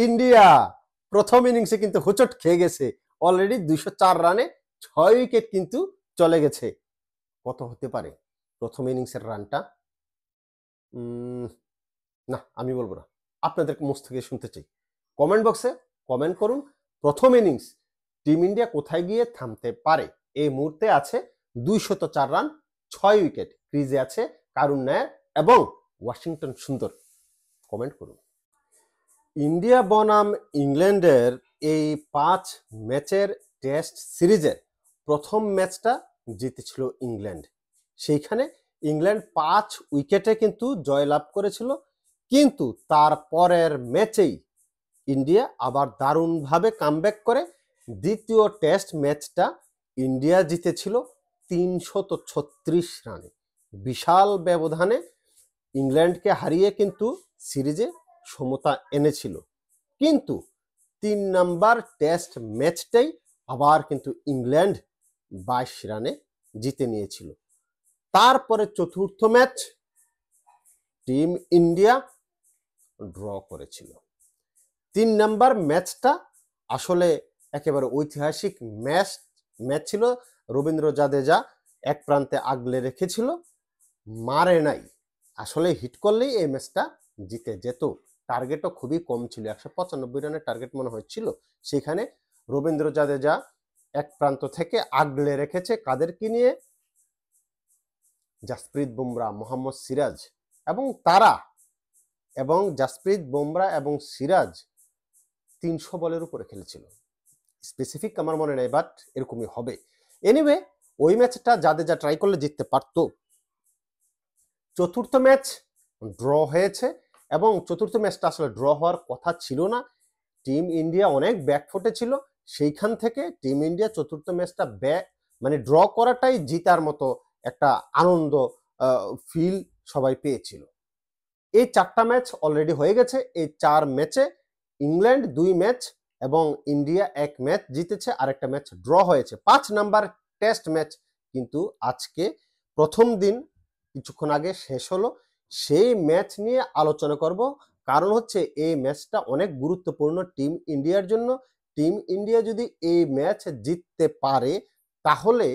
India প্রথম ইনিংসে কিন্তু হোঁচট খেয়ে গেছে। অলরেডি 204 রানে 6 উইকেট কিন্তু চলে গেছে। কত হতে পারে প্রথম ইনিংসের রানটা? না, আমি বলবো না, আপনাদের মুখ থেকে শুনতে চাই। কমেন্ট বক্সে কমেন্ট করুন, প্রথম ইনিংস টিম ইন্ডিয়া কোথায় গিয়ে থামতে পারে। এই মুহূর্তে আছে 204 রান, 6 উইকেট। ক্রিজে আছে কারুন নায়ার এবং ওয়াশিংটন সুন্দর। কমেন্ট করুন। ইন্ডিয়া বনাম ইংল্যান্ডের এই 5 ম্যাচের টেস্ট সিরিজের প্রথম ম্যাচটা জিতেছিল ইংল্যান্ড। সেইখানে ইংল্যান্ড 5 উইকেটে কিন্তু জয়লাভ করেছিল, কিন্তু তারপরের ম্যাচেই ইন্ডিয়া আবার দারুণভাবে কামব্যাক করে দ্বিতীয় টেস্ট ম্যাচটা ইন্ডিয়া জিতেছিল 336 রানে। বিশাল ব্যবধানে ইংল্যান্ডকে হারিয়ে কিন্তু সিরিজে সমতা এনেছিল। কিন্তু 3 নাম্বার টেস্ট ম্যাচটাই আবার কিন্তু ইংল্যান্ড 22 রানে জিতে নিয়েছিল। তারপরে চতুর্থ ম্যাচ টিম ইন্ডিয়া ড্র করেছিল। 3 নাম্বার ম্যাচটা আসলে একেবারে ঐতিহাসিক ম্যাচ ছিল। রবীন্দ্র জাদেজা এক প্রান্তে আগলে রেখেছিল, মারে নাই। আসলে হিট করলেই এই ম্যাচটা জিতে যেত। টার্গেটও খুবই কম ছিল, 195 রানের টার্গেট মনে হচ্ছিল। সেখানে রবীন্দ্র জাদেজা এক প্রান্ত থেকে আগলে রেখেছে কাদেরকে নিয়ে? জাসপ্রীত বুমরা, মোহাম্মদ সিরাজ এবং জাসপ্রীত বুমরা এবং সিরাজ 300 বলের উপরে খেলেছিল। স্পেসিফিক আমার মনে নেই, বাট এরকমই হবে। এনিওয়ে, ওই ম্যাচটা জাদেজা ট্রাই করলে জিততে পারত। চতুর্থ ম্যাচ ড্র হয়েছে এবং চতুর্থ ম্যাচটা আসলে ড্র হওয়ার কথা ছিল না। টিম ইন্ডিয়া অনেক ব্যাকফুটে ছিল। সেইখান থেকে টিম ইন্ডিয়া চতুর্থ ম্যাচটা ড্র করাটাই জিতার মতো একটা আনন্দ ফিল সবাই পেয়েছিল। এই 4টা ম্যাচ অলরেডি হয়ে গেছে। এই 4 ম্যাচে ইংল্যান্ড 2 ম্যাচ এবং ইন্ডিয়া 1 ম্যাচ জিতেছে, আর একটা ম্যাচ ড্র হয়েছে। 5 নাম্বার টেস্ট ম্যাচ কিন্তু আজকে প্রথম দিন কিছুক্ষণ আগে শেষ হলো। সেই ম্যাচ নিয়ে আলোচনা করব, কারণ হচ্ছে এই ম্যাচটা অনেক গুরুত্বপূর্ণ টিম ইন্ডিয়ার জন্য। টিম ইন্ডিয়া যদি এই ম্যাচ জিততে পারে তাহলে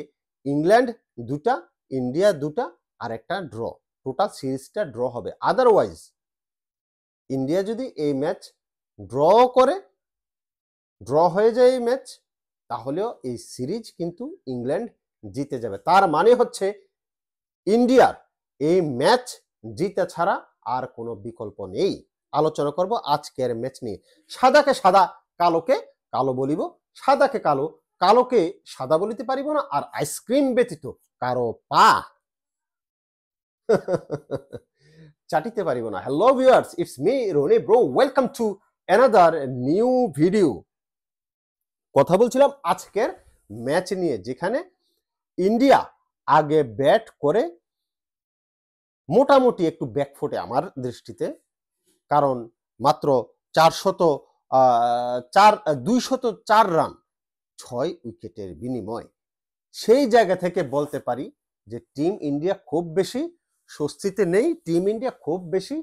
ইংল্যান্ড 2টা, ইন্ডিয়া 2টা আর একটা ড্র, টোটাল সিরিজটা ড্র হবে। আদারওয়াইজ ইন্ডিয়া যদি এই ম্যাচ ড্র করে, ড্র হয়ে যায় এই ম্যাচ, তাহলেও এই সিরিজ কিন্তু ইংল্যান্ড জিতে যাবে। তার মানে হচ্ছে ইন্ডিয়ার এই ম্যাচ জিতে ছাড়া আর কোনো বিকল্প নেই। আলোচনা করব আজকের ম্যাচ নিয়ে। সাদাকে সাদা, কালোকে কালো বলিব। সাদাকে কালো, কালোকে সাদা বলিতে পারিব না। আর আইসক্রিম ব্যতীত কারো পা চাটিতে পারিব না। Hello viewers, it's me Rony bro, welcome to another new video. কথা বলছিলাম আজকের ম্যাচ নিয়ে, যেখানে ইন্ডিয়া আগে ব্যাট করে মোটামুটি একটু ব্যাকফুটে আমার দৃষ্টিতে, কারণ মাত্র 204 রান 6 উইকেটের বিনিময়। সেই জায়গা থেকে বলতে পারি যে টিম ইন্ডিয়া খুব বেশি স্বস্তিতে নেই, টিম ইন্ডিয়া খুব বেশি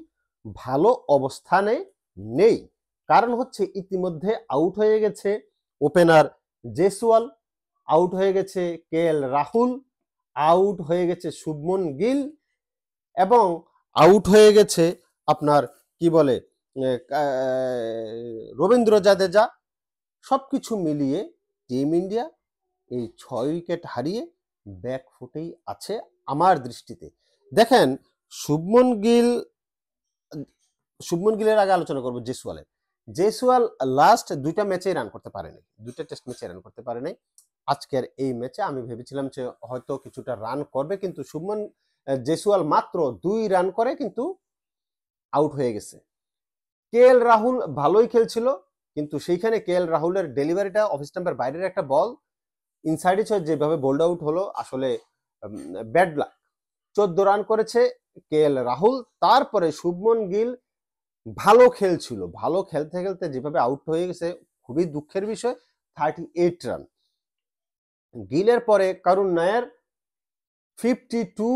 ভালো অবস্থানে নেই। কারণ হচ্ছে ইতিমধ্যে আউট হয়ে গেছে ওপেনার জেসওয়াল, আউট হয়ে গেছে কেএল রাহুল, আউট হয়ে গেছে শুভমন গিল এবং আউট হয়ে গেছে আপনার কি বলে রবীন্দ্র জাদেজা। সবকিছু মিলিয়ে টিম ইন্ডিয়া এই 6 উইকেট হারিয়ে ব্যাকফুটেই আছে আমার দৃষ্টিতে। দেখেন, শুভমন গিলের আগে আলোচনা করবো জেসওয়াল লাস্ট 2টা ম্যাচেই রান করতে পারেনি, 2টা টেস্ট ম্যাচে রান করতে পারেনি। আজকের এই ম্যাচে আমি ভেবেছিলাম যে হয়তো কিছুটা রান করবে, কিন্তু জেসওয়াল মাত্র 2 রান করে কিন্তু আউট হয়ে গেছে। কেএল রাহুল ভালোই খেলছিল, কিন্তু সেইখানে কেএল রাহুলের ডেলিভারিটা অফ স্টাম্পের বাইরের একটা বল ইনসাইডে যেভাবে বোল্ড আউট হলো, আসলে ব্যাড লাক। 14 রান করেছে কেএল রাহুল। তারপরে শুভমন গিল ভালো খেলছিল, ভালো খেলতে খেলতে যেভাবে আউট হয়ে গেছে খুবই দুঃখের বিষয়। 38 রান। গিলের পরে কারুন নায়ার 52,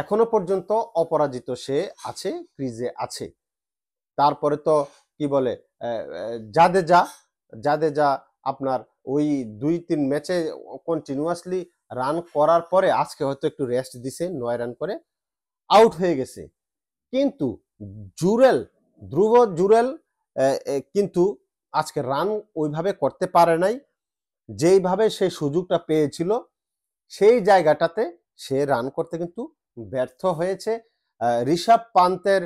এখনো পর্যন্ত অপরাজিত সে আছে, ক্রিজে আছে। তারপরে তো কি বলে জাদেজা জাদেজা আপনার ওই 2-3 ম্যাচে কন্টিনিউয়াসলি রান করার পরে আজকে হয়তো একটু রেস্ট দিছে, 9 রান করে আউট হয়ে গেছে। কিন্তু ধ্রুব জুরেল কিন্তু আজকে রান ওইভাবে করতে পারে নাই, যেইভাবে সে সুযোগটা পেয়েছিল সেই জায়গাটাতে সে রান করতে কিন্তু ব্যর্থ হয়েছে। ঋষভ পান্তের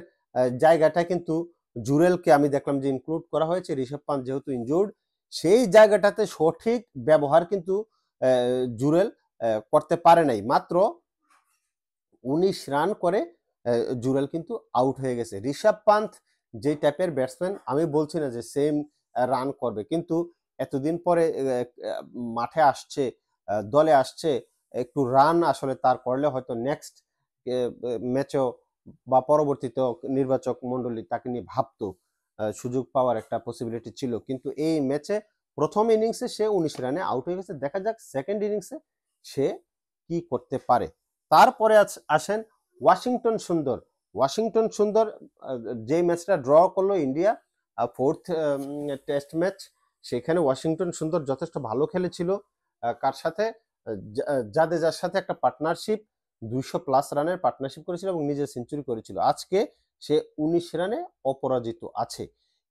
জায়গাটা কিন্তু জুরেলকে আমি দেখলাম যে ইনক্লুড করা হয়েছে। ঋষভ পান্ত যেহেতু ইনজুর্ড, সেই জায়গাটাতে সঠিক ব্যবহার কিন্তু জুরেল করতে পারে নাই। মাত্র 19 রান করে জুরেল কিন্তু আউট হয়ে গেছে। ঋষভ পান্ত যে টাইপের ব্যাটসম্যান, আমি বলছি না যে সেম রান করবে, কিন্তু এতদিন পরে মাঠে আসছে, দলে আসছে, একটু রান আসলে তার করলে হয়তো নেক্সট ম্যাচেও বা পরবর্তীতে নির্বাচক মন্ডলী তাকে নিয়ে ভাবতো, সুযোগ পাওয়ার একটা পসিবিলিটি ছিল। কিন্তু এই ম্যাচে প্রথম ইনিংসে সে 19 রানে আউট হয়ে গেছে। দেখা যাক সেকেন্ড ইনিংসে সে কি করতে পারে। তারপরে আসেন ওয়াশিংটন সুন্দর। ওয়াশিংটন সুন্দর যে ম্যাচটা ড্র করলো ইন্ডিয়া, 4th টেস্ট ম্যাচ, সেখানে ওয়াশিংটন সুন্দর যথেষ্ট ভালো খেলেছিল। কার সাথে? জাদেজার সাথে একটা পার্টনারশিপ, 200+ রানের পার্টনারশিপ করেছিল এবং নিজে সেঞ্চুরি করেছিল। আজকে সে 19 রানে অপরাজিত আছে।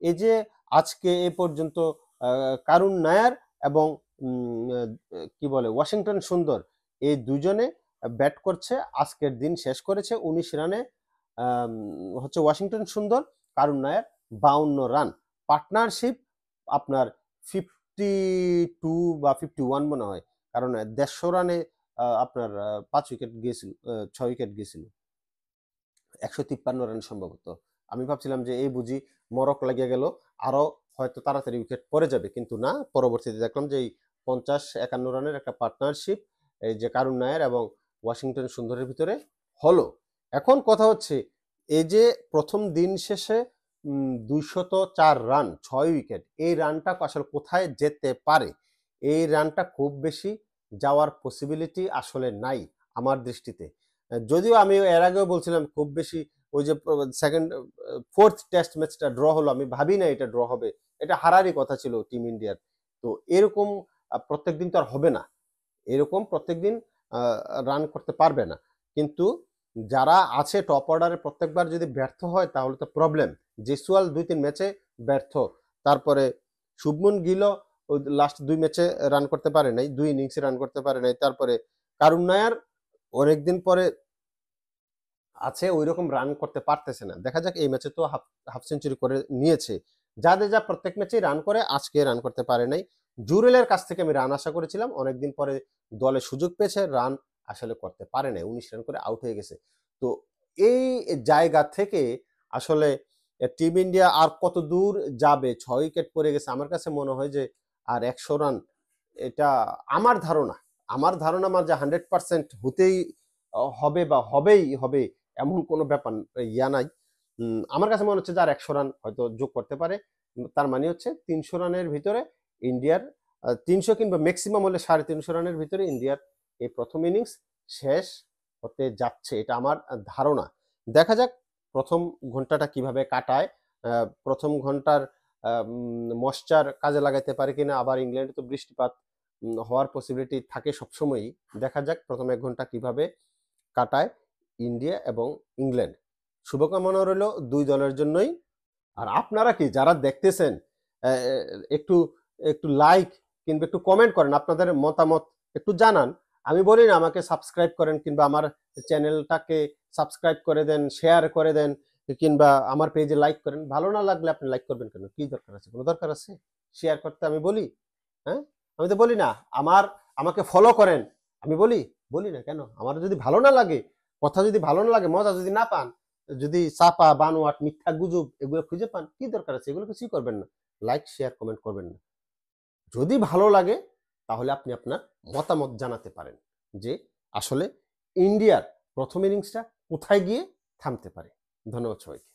এই যে আজকে এ পর্যন্ত কারুন নায়ার এবং কি বলে ওয়াশিংটন সুন্দর, এই দুজনে ব্যাট করছে, আজকের দিন শেষ করেছে 19 রানে। হচ্ছে ওয়াশিংটন সুন্দর, কারুন নায়ার 52 রান, পার্টনারশিপ আপনার 52 বা 51 মনে হয়, কারণ 150 রানে আপনার 5 উইকেট গিয়েছিল, 6 উইকেট গিয়েছিল, 153 রান সম্ভবত। আমি ভাবছিলাম যে এই বুঝি মরক লাগিয়ে গেল, আরো হয়তো তাড়াতাড়ি উইকেট পড়ে যাবে, কিন্তু না, পরবর্তীতে দেখলাম যে এই 50-51 রানের একটা পার্টনারশিপ এই যে কারুন নায়ার এবং ওয়াশিংটন সুন্দরের ভিতরে হলো। এখন কথা হচ্ছে, এই যে প্রথম দিন শেষে 204 রান, 6 উইকেট, এই রানটা আসলে কোথায় যেতে পারে? এই রানটা খুব বেশি যাওয়ার পসিবিলিটি আসলে নাই আমার দৃষ্টিতে। যদিও আমি এর আগেও বলছিলাম খুব বেশি, ওই যে ফোর্থ টেস্ট ম্যাচটা ড্র হলো, আমি ভাবি না এটা ড্র হবে, এটা হারারই কথা ছিল টিম ইন্ডিয়ার। তো এরকম প্রত্যেকদিন তো আর হবে না, এরকম প্রত্যেকদিন রান করতে পারবে না। কিন্তু যারা আছে টপ অর্ডারে প্রত্যেকবার যদি ব্যর্থ হয় তাহলে তো প্রবলেম। জেসওয়াল 2-3 ম্যাচে ব্যর্থ, তারপরে শুভমন গিলও ওই লাস্ট 2 ম্যাচে রান করতে পারে নাই, 2 ইনিংসে রান করতে পারে নাই। তারপরে কারুন নায়ার অনেকদিন পরে আছে, ওই রকম রান করতে পারতেছে না। দেখা যাক, এই ম্যাচে তো হাফ সেঞ্চুরি করে নিয়েছে। জাদেজা প্রত্যেক ম্যাচেই রান করে, আজকে রান করতে পারে নাই। জুরেলের কাছ থেকে আমি রান আশা করেছিলাম, অনেকদিন পরে দলে সুযোগ পেয়েছে, রান আসলে করতে পারে নাই, 19 রান করে আউট হয়ে গেছে। তো এই জায়গা থেকে আসলে টিম ইন্ডিয়া আর কত দূর যাবে? 6 উইকেট পড়ে গেছে, আমার কাছে মনে হয় যে আর 100 রান, এটা আমার ধারণা, যে 100% হতেই হবে বা হবেই হবে এমন কোনো ব্যাপার ইয়া নাই। আমার কাছে মনে হচ্ছে যে আর 100 রান হয়তো যোগ করতে পারে। তার মানে হচ্ছে 300 রানের ভিতরে ইন্ডিয়ার 300 কিংবা ম্যাক্সিমাম হলে 350 রানের ভিতরে ইন্ডিয়ার এই প্রথম ইনিংস শেষ হতে যাচ্ছে, এটা আমার ধারণা। দেখা যাক প্রথম ঘন্টাটা কিভাবে কাটায়, প্রথম ঘন্টার মশ্চার কাজে লাগাইতে পারে কিনা। আবার ইংল্যান্ডে তো বৃষ্টিপাত হওয়ার পসিবিলিটি থাকে সবসময়ই। দেখা যাক প্রথম 1 ঘন্টা কিভাবে কাটায় ইন্ডিয়া এবং ইংল্যান্ড। শুভকামনা রইল দুই দলের জন্যই। আর আপনারা কি যারা দেখতেছেন, একটু একটু লাইক কিংবা একটু কমেন্ট করেন, আপনাদের মতামত একটু জানান। আমি বলি না আমাকে সাবস্ক্রাইব করেন কিংবা আমার চ্যানেলটাকে সাবস্ক্রাইব করে দেন, শেয়ার করে দেন, কিংবা আমার পেজে লাইক করেন। ভালো না লাগলে আপনি লাইক করবেন কেন? কি দরকার আছে? কোনো দরকার আছে শেয়ার করতে? আমি বলি, হ্যাঁ, আমি তো বলি না আমাকে ফলো করেন, আমি বলি না কেন? আমার যদি ভালো না লাগে, কথা যদি ভালো না লাগে, মজা যদি না পান, যদি চাপা বানোয়াট মিথ্যা গুজব এগুলো খুঁজে পান, কি দরকার আছে? এগুলো কিছুই করবেন না, লাইক শেয়ার কমেন্ট করবেন না। যদি ভালো লাগে তাহলে আপনি আপনার মতামত জানাতে পারেন যে আসলে ইন্ডিয়ার প্রথম ইনিংসটা কোথায় গিয়ে থামতে পারে। ধন্যবাদ সবাইকে।